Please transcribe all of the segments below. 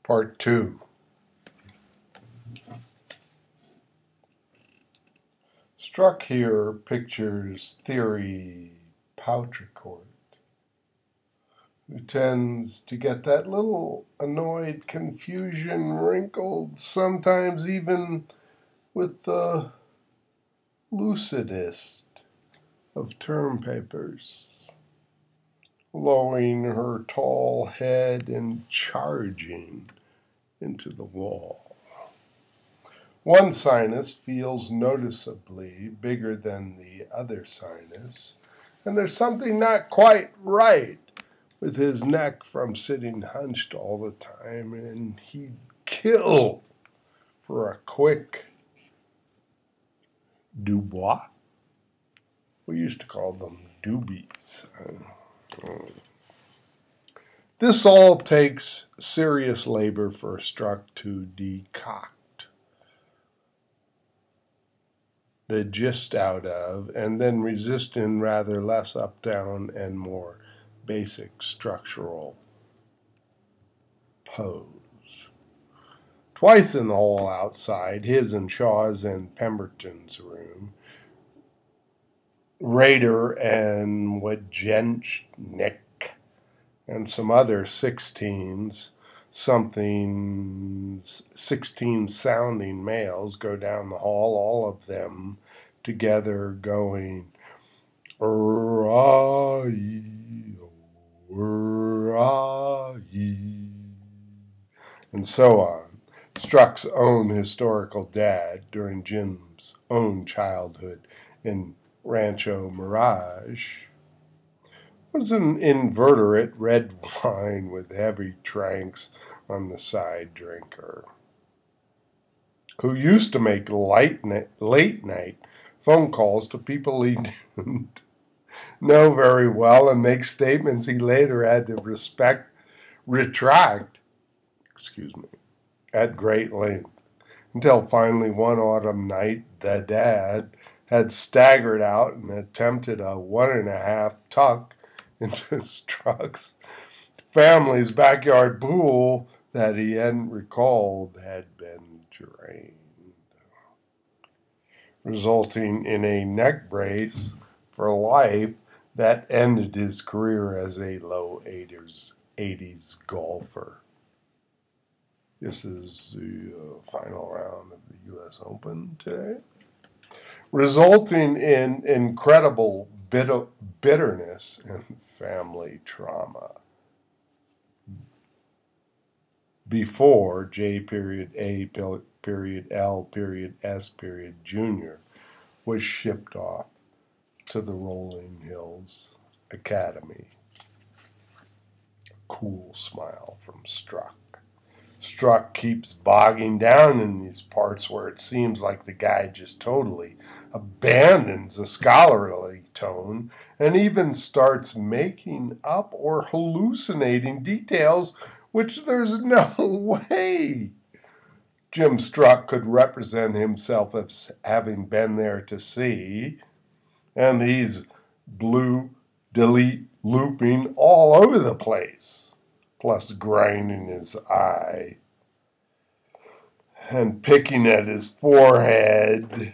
Part 2. Struck here pictures Theory Poutricourt, who tends to get that little annoyed confusion wrinkled, sometimes even with the lucidest of term papers, lowering her tall head and charging into the wall. One sinus feels noticeably bigger than the other sinus, and there's something not quite right with his neck from sitting hunched all the time, and he'd kill for a quick Dubois. We used to call them doobies. This all takes serious labor for Struck to decoct the gist out of, and then resist in rather less up-down and more basic structural pose. Twice in the hall outside, his and Shaw's and Pemberton's room, Rader and Wajenchnik and some other 16 sounding males go down the hall, all of them together going, and so on. Struck's own historical dad during Jim's own childhood in Rancho Mirage was an inveterate red wine with heavy tranks on the side drinker, who used to make late night phone calls to people he didn't know very well and make statements he later had to retract at great length, until finally one autumn night the dad had staggered out and attempted a 1.5 tuck into Struck's family's backyard pool that he hadn't recalled had been drained, resulting in a neck brace for life that ended his career as a low 80s golfer. This is the final round of the U.S. Open today, resulting in incredible bitterness and family trauma. Before J.A.L.S. Jr. was shipped off to the Rolling Hills Academy. A cool smile from Struck. Struck keeps bogging down in these parts where it seems like the guy just totally abandons the scholarly tone and even starts making up or hallucinating details which there's no way Jim Struck could represent himself as having been there to see, and he's blue delete looping all over the place, plus grinding his eye and picking at his forehead,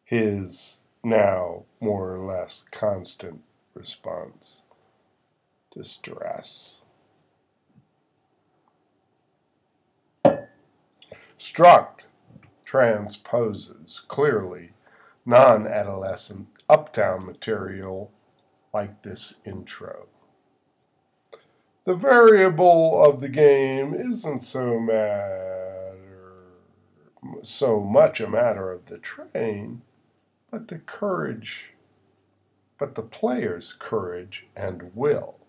his now more or less constant response to stress. Struck transposes clearly non-adolescent uptown material like this intro. The variable of the game isn't so much a matter of the train, but the player's courage and will.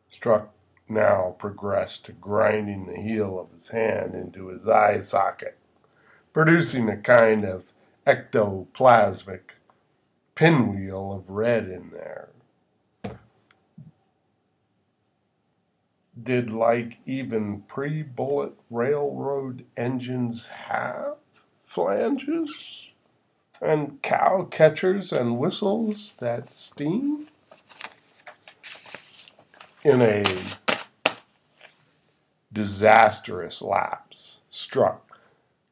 Struck now progressed to grinding the heel of his hand into his eye socket, producing a kind of ectoplasmic pinwheel of red in there. Did even pre-bullet railroad engines have flanges and cow catchers and whistles that steam? In a disastrous lapse, Struck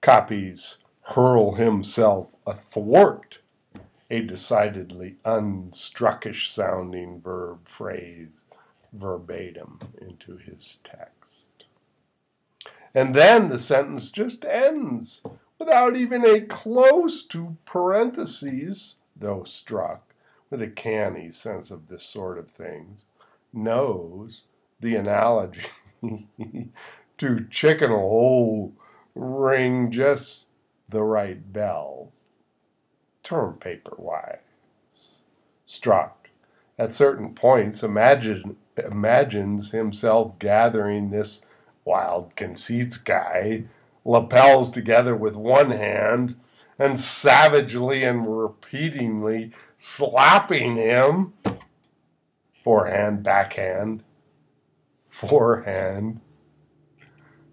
copies hurl himself athwart a decidedly unstruckish sounding verb phrase verbatim into his text. And then the sentence just ends without even a close to parentheses, though Struck, with a canny sense of this sort of thing, knows the analogy to chicken hole ring just the right bell. Term paper wise. Struck, at certain points, imagines himself gathering this wild Conceits guy, lapels together with one hand, and savagely and repeatedly slapping him, forehand, backhand, forehand,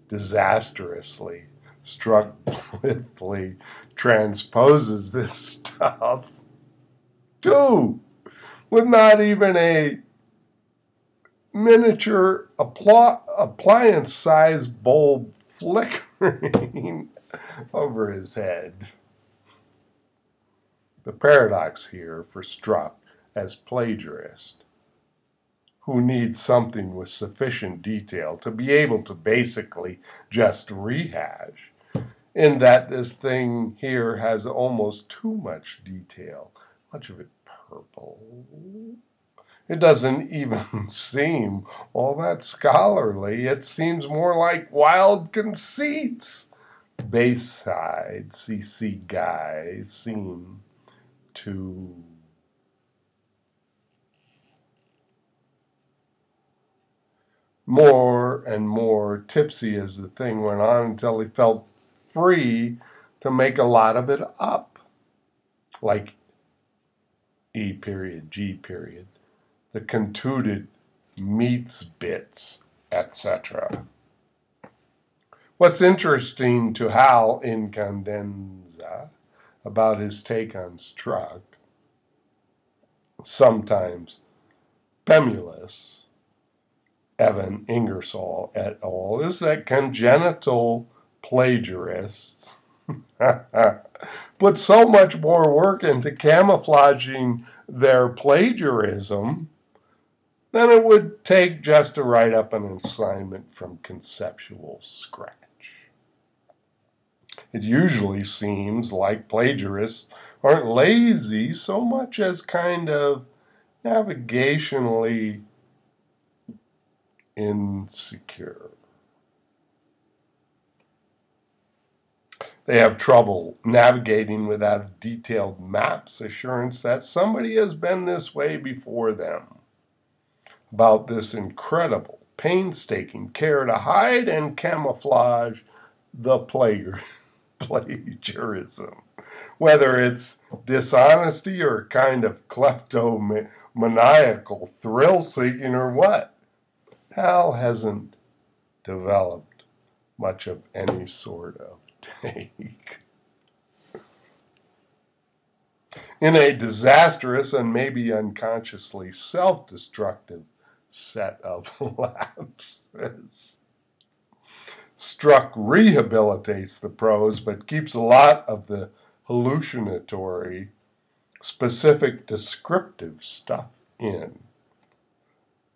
disastrously. Struck blithely transposes this stuff too, with not even a miniature appliance-sized bulb flickering over his head. The paradox here for Struck as plagiarist, who needs something with sufficient detail to be able to basically just rehash, in that this thing here has almost too much detail, much of it purple. It doesn't even seem all that scholarly. It seems more like wild conceits. Bayside CC guys seem to more and more tipsy as the thing went on until he felt free to make a lot of it up, like E period, G period, the contuted meats bits, etc. What's interesting to Hal in Cadenza about his take on Struck, sometimes Pemulus, Evan Ingersoll et al., is that congenital plagiarists put so much more work into camouflaging their plagiarism than it would take just to write up an assignment from conceptual scratch. It usually seems like plagiarists aren't lazy so much as kind of navigationally insecure. They have trouble navigating without detailed maps assurance that somebody has been this way before them. About this incredible, painstaking care to hide and camouflage the plagiarism, whether it's dishonesty or kind of kleptomaniacal thrill-seeking or what. Hal hasn't developed much of any sort of take. In a disastrous and maybe unconsciously self-destructive set of lapses, Struck rehabilitates the prose but keeps a lot of the hallucinatory, specific descriptive stuff in.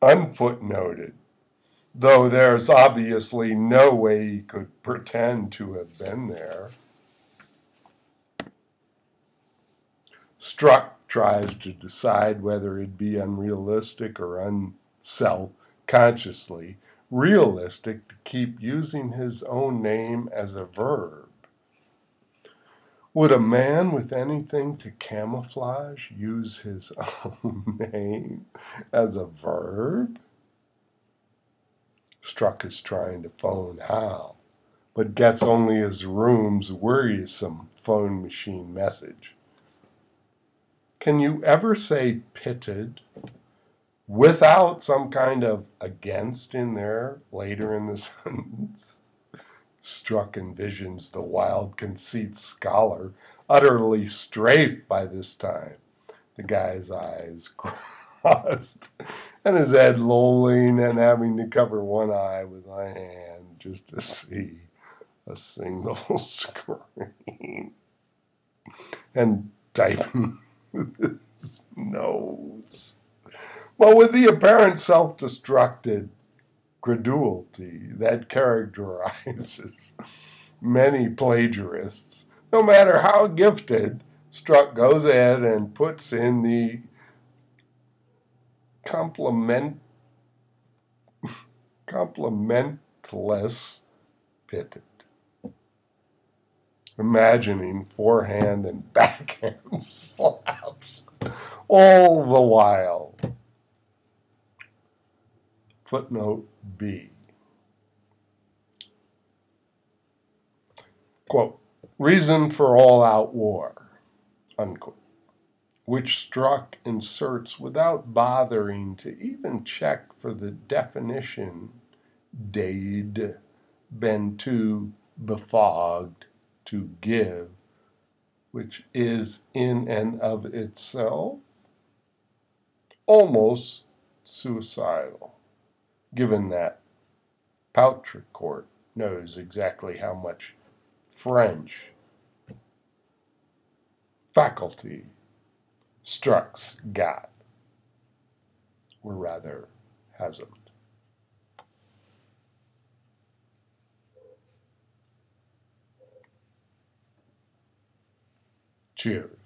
Unfootnoted, though there's obviously no way he could pretend to have been there. Struck tries to decide whether it'd be unrealistic or self-consciously realistic to keep using his own name as a verb. Would a man with anything to camouflage use his own name as a verb? Struck is trying to phone Hal, but gets only his room's wearisome phone machine message. Can you ever say pitted without some kind of against in there later in the sentence? Struck envisions the wild conceit scholar, utterly strafed by this time. The guy's eyes paused, and his head lolling and having to cover one eye with my hand just to see a single screen, and typing with his nose. Well, with the apparent self-destructed credulity that characterizes many plagiarists, no matter how gifted, Struck goes ahead and puts in the complementless pitted, imagining forehand and backhand slaps all the while. Footnote B. Quote, reason for all-out war, unquote, which Struck inserts without bothering to even check for the definition they'd been too befogged to give, which is in and of itself almost suicidal, given that Poutricourt knows exactly how much French faculty Struck's got, or rather hasn't. Cheers.